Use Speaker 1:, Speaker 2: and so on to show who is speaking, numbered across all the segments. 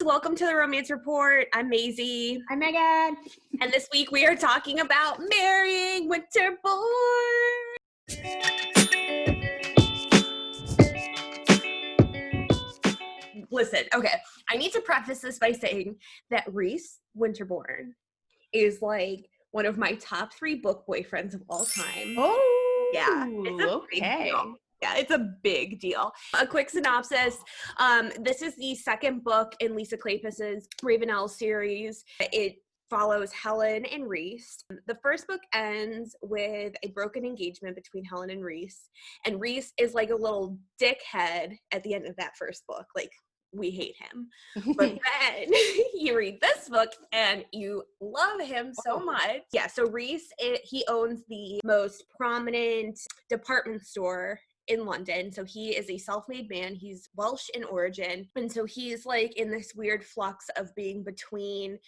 Speaker 1: welcome to the Romance Report. I'm Mazey.
Speaker 2: I'm Megan.
Speaker 1: And this week we are talking about marrying Winterborne. Listen, okay, I need to preface this by saying that Rhys Winterborne is like one of my top 3 book boyfriends of all time.
Speaker 2: Oh,
Speaker 1: yeah, it's a big deal. Yeah, it's a big deal. A quick synopsis. This is the second book in Lisa Kleypas's Ravenel series. It follows Helen and Rhys. The first book ends with a broken engagement between Helen and Rhys is like a little dickhead at the end of that first book. Like, we hate him. But then you read this book and you love him so much. Yeah, so Rhys, he owns the most prominent department store in London. So he is a self-made man. He's Welsh in origin. And so he's like in this weird flux of being between,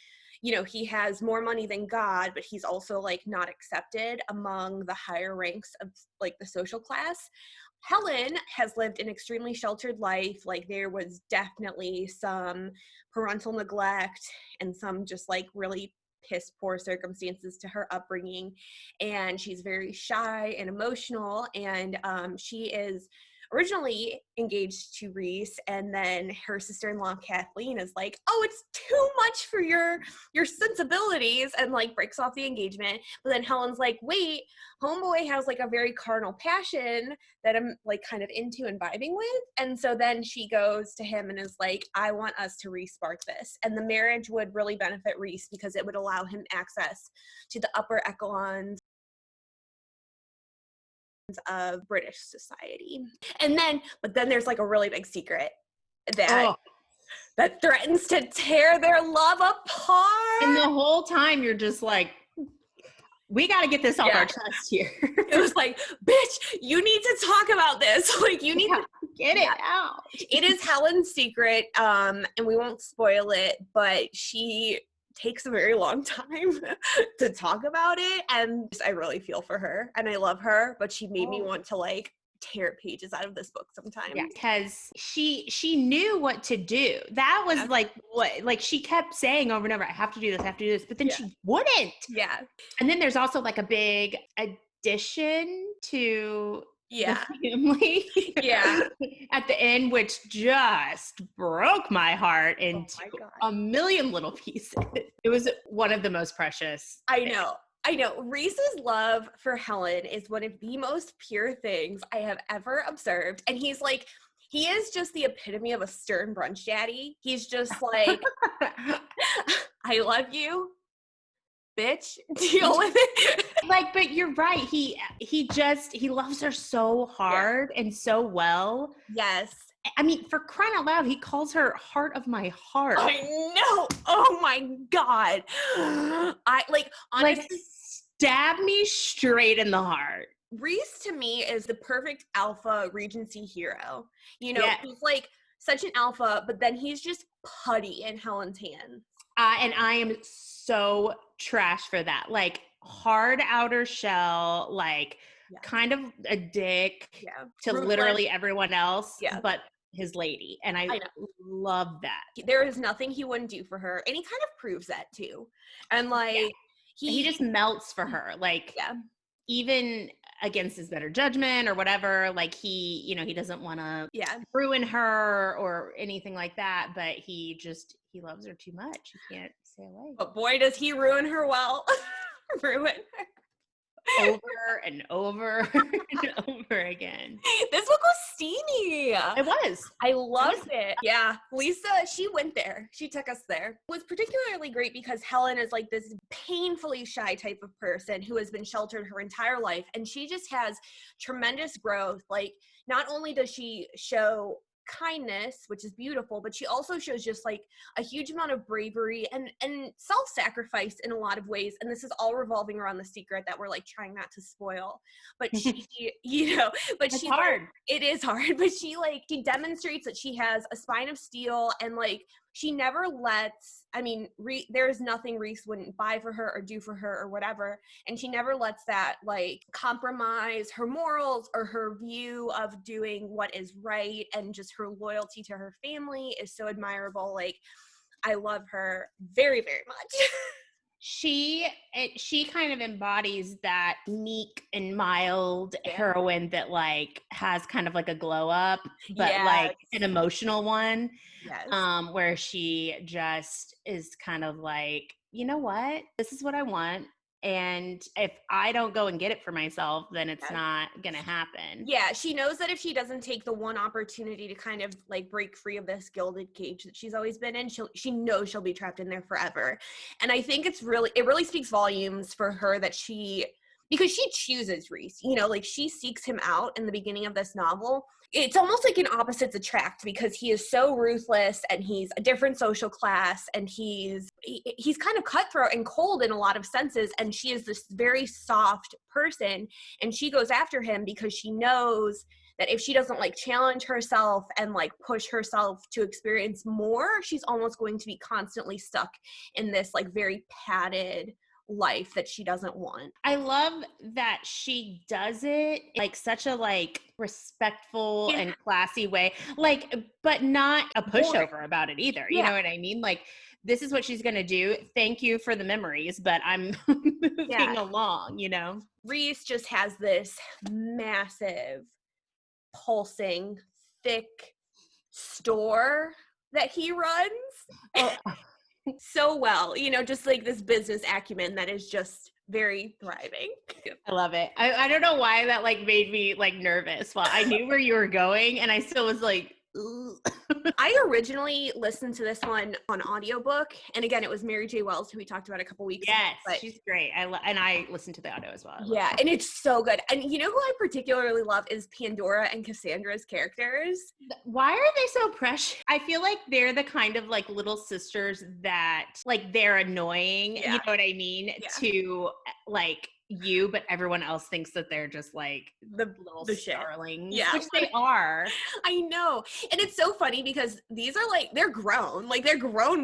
Speaker 1: you know, he has more money than God, but he's also like not accepted among the higher ranks of like the social class. Helen has lived an extremely sheltered life. Like, there was definitely some parental neglect and some just like really piss poor circumstances to her upbringing, and she's very shy and emotional, and she is originally engaged to Rhys, and then her sister-in-law Kathleen is like, oh, it's too much for your sensibilities, and like breaks off the engagement. But then Helen's like, wait, homeboy has like a very carnal passion that I'm like kind of into and vibing with. And so then she goes to him and is like, I want us to re-spark this. And the marriage would really benefit Rhys because it would allow him access to the upper echelons of British society. But then there's like a really big secret that threatens to tear their love apart.
Speaker 2: And the whole time you're just like, we got to get this off our chest here.
Speaker 1: It was like, bitch, you need to talk about this. Like, you need to
Speaker 2: get it out.
Speaker 1: It is Helen's secret, and we won't spoil it, but she takes a very long time to talk about it, and I really feel for her, and I love her, but she made me want to like tear pages out of this book sometimes.
Speaker 2: Yeah, because she knew what to do. That was like what, like, she kept saying over and over, I have to do this, but then she wouldn't.
Speaker 1: Yeah.
Speaker 2: And then there's also like a big addition to the family at the end, which just broke my heart into a million little pieces. It was one of the most precious.
Speaker 1: I know. Rhys's love for Helen is one of the most pure things I have ever observed. And he is just the epitome of a stern brunch daddy. He's just like, I love you, bitch, deal with it.
Speaker 2: Like, but you're right. He loves her so hard and so well.
Speaker 1: Yes.
Speaker 2: I mean, for crying out loud, he calls her heart of my heart.
Speaker 1: I know. Oh my God. I like, honestly,
Speaker 2: like, stab me straight in the heart.
Speaker 1: Rhys to me is the perfect alpha Regency hero. You know, he's like such an alpha, but then he's just putty in Helen's hands.
Speaker 2: And I am so trash for that. Like, hard outer shell, like kind of a dick to literally everyone else, but his lady. And I love that.
Speaker 1: There is nothing he wouldn't do for her. And he kind of proves that too. And like,
Speaker 2: he just melts for her. Like, even against his better judgment or whatever, like he doesn't want to ruin her or anything like that, but he loves her too much. He can't stay away.
Speaker 1: But boy, does he ruin her well. Ruin her.
Speaker 2: Over and over and over again.
Speaker 1: This book was steamy.
Speaker 2: It was.
Speaker 1: I loved it. Yeah. Lisa, she went there. She took us there. It was particularly great because Helen is like this painfully shy type of person who has been sheltered her entire life. And she just has tremendous growth. Like, not only does she show kindness, which is beautiful, but she also shows just like a huge amount of bravery and self-sacrifice in a lot of ways. And this is all revolving around the secret that we're like trying not to spoil. But she, it's hard. It is hard, but she demonstrates that she has a spine of steel, and like she never lets, there is nothing Rhys wouldn't buy for her or do for her or whatever. And she never lets that like compromise her morals or her view of doing what is right, and just her loyalty to her family is so admirable. Like, I love her very, very much.
Speaker 2: She kind of embodies that meek and mild heroine that like has kind of like a glow up, but like an emotional one.
Speaker 1: Yes.
Speaker 2: Where she just is kind of like, you know what? This is what I want. And if I don't go and get it for myself, then it's not going to happen.
Speaker 1: Yeah, she knows that if she doesn't take the one opportunity to kind of like break free of this gilded cage that she's always been in, she knows she'll be trapped in there forever. And I think it really speaks volumes for her that because she chooses Rhys, you know, like she seeks him out in the beginning of this novel. It's almost like an opposites attract because he is so ruthless and he's a different social class and he's kind of cutthroat and cold in a lot of senses, and she is this very soft person, and she goes after him because she knows that if she doesn't like challenge herself and like push herself to experience more, she's almost going to be constantly stuck in this like very padded life that she doesn't want.
Speaker 2: I love that she does it like such a like respectful and classy way, like, but not a pushover about it either. You know what I mean? Like, this is what she's going to do. Thank you for the memories, but I'm moving along, you know?
Speaker 1: Rhys just has this massive, pulsing, thick store that he runs. So well, you know, just like this business acumen that is just very thriving.
Speaker 2: I love it. I don't know why that like made me like nervous. Well, I knew where you were going and I still was like,
Speaker 1: I originally listened to this one on audiobook, and again, it was Mary J. Wells, who we talked about a couple weeks ago.
Speaker 2: Yes, she's great. And I listened to the audio as well.
Speaker 1: Yeah, and it's so good. And you know who I particularly love is Pandora and Cassandra's characters.
Speaker 2: Why are they so precious? I feel like they're the kind of like little sisters that like they're annoying, you know what I mean, to like you, but everyone else thinks that they're just like the little starlings, which they are.
Speaker 1: I know. And it's so funny because these are like, they're grown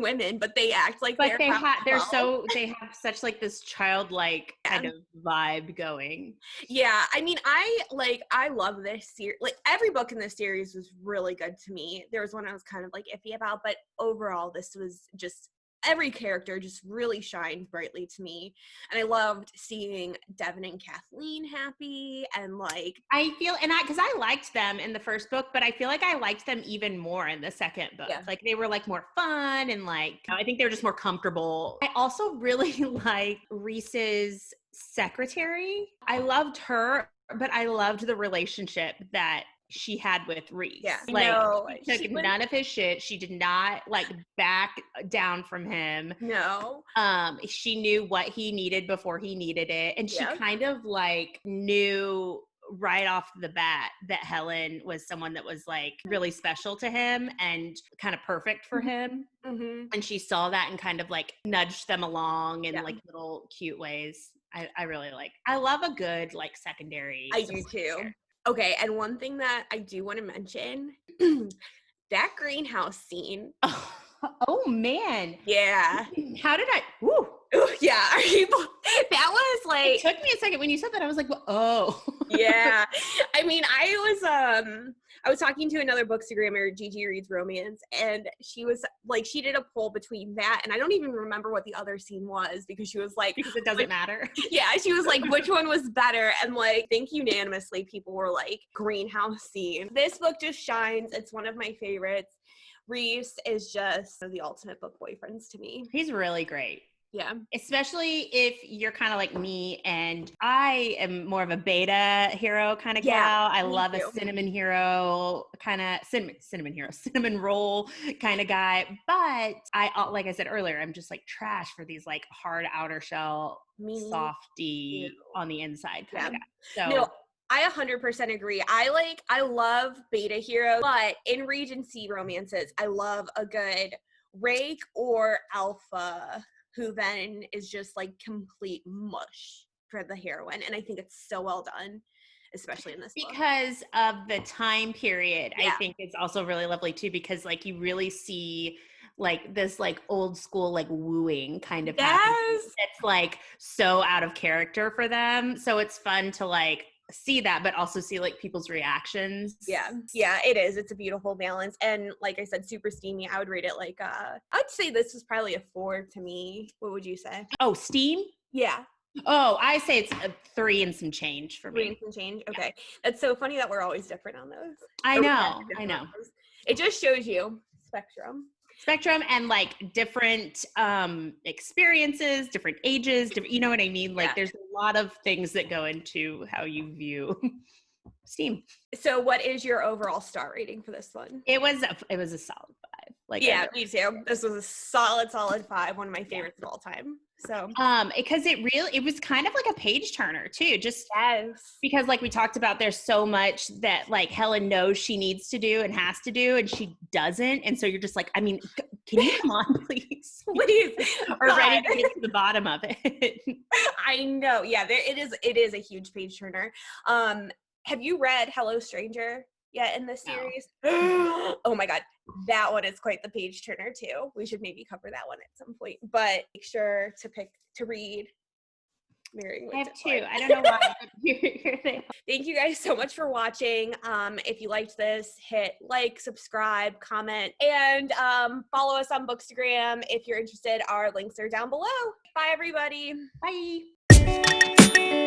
Speaker 1: women, but they act like
Speaker 2: they have such like this childlike kind of vibe going.
Speaker 1: Yeah. I mean, I love this series. Like every book in this series was really good to me. There was one I was kind of like iffy about, but overall this was just, every character just really shined brightly to me. And I loved seeing Devin and Kathleen happy, and like
Speaker 2: because I liked them in the first book, but I feel like I liked them even more in the second book. Like they were like more fun, and like I think they were just more comfortable. I also really like Rhys's secretary. I loved her, but I loved the relationship that she had with Rhys.
Speaker 1: Yeah.
Speaker 2: Like she took none of his shit. She did not like back down from him.
Speaker 1: No.
Speaker 2: She knew what he needed before he needed it. And she kind of like knew right off the bat that Helen was someone that was like really special to him and kind of perfect for him.
Speaker 1: Mm-hmm.
Speaker 2: And she saw that and kind of like nudged them along in like little cute ways. I really like, I love a good like secondary.
Speaker 1: I do too. Okay, and one thing that I do want to mention, that greenhouse scene.
Speaker 2: Oh man.
Speaker 1: Yeah.
Speaker 2: How did I? Woo.
Speaker 1: Yeah. That was like.
Speaker 2: It took me a second when you said that. I was like, oh.
Speaker 1: Yeah. I mean, I was talking to another bookstagrammer, Gigi Reads Romance, and she was like, she did a poll between that, and I don't even remember what the other scene was because she was like,
Speaker 2: because it doesn't matter.
Speaker 1: Yeah, she was like, which one was better? And like, I think unanimously people were like, greenhouse scene. This book just shines. It's one of my favorites. Rhys is just the ultimate book boyfriends to me.
Speaker 2: He's really great.
Speaker 1: Yeah.
Speaker 2: Especially if you're kind of like me, and I am more of a beta hero kind of gal. I love a cinnamon hero kind of cinnamon roll kind of guy. But like I said earlier, I'm just like trash for these like hard outer shell, softy on the inside kind of guy. So
Speaker 1: no, I 100% agree. I love beta heroes, but in Regency romances, I love a good rake or alpha who then is just like complete mush for the heroine. And I think it's so well done, especially in this book.
Speaker 2: Because of the time period, I think it's also really lovely too, because like you really see like this like old school like wooing kind of happening. It's like so out of character for them. So it's fun to like see that, but also see like people's reactions.
Speaker 1: Yeah, it is. It's a beautiful balance. And like I said, super steamy. I would rate it like, I'd say this is probably a 4 to me. What would you say?
Speaker 2: Oh, steam?
Speaker 1: Yeah.
Speaker 2: Oh, I say it's a 3 and some change for me.
Speaker 1: 3 and some change? Okay. Yeah. That's so funny that we're always different on those.
Speaker 2: I know.
Speaker 1: It just shows you spectrum
Speaker 2: and like different experiences, different ages, you know what I mean? Like there's a lot of things that go into how you view steam.
Speaker 1: So what is your overall star rating for this one?
Speaker 2: It was a solid 5. Like,
Speaker 1: yeah, me too. This was a solid 5, one of my favorites of all time. So
Speaker 2: because it was kind of like a page turner too, just
Speaker 1: yes,
Speaker 2: because like we talked about, there's so much that like Helen knows she needs to do and has to do, and she doesn't, and so you're just like, I mean, can you come on, please? Or ready to get to the bottom of it.
Speaker 1: I know. Yeah, it is a huge page turner. Have you read Hello Stranger yet in this series? No. Oh my God. That one is quite the page turner too. We should maybe cover that one at some point, but make sure to read Marrying
Speaker 2: I have 2. I don't know why. Here they are.
Speaker 1: Thank you guys so much for watching. If you liked this, hit like, subscribe, comment, and follow us on Bookstagram. If you're interested, our links are down below. Bye, everybody.
Speaker 2: Bye.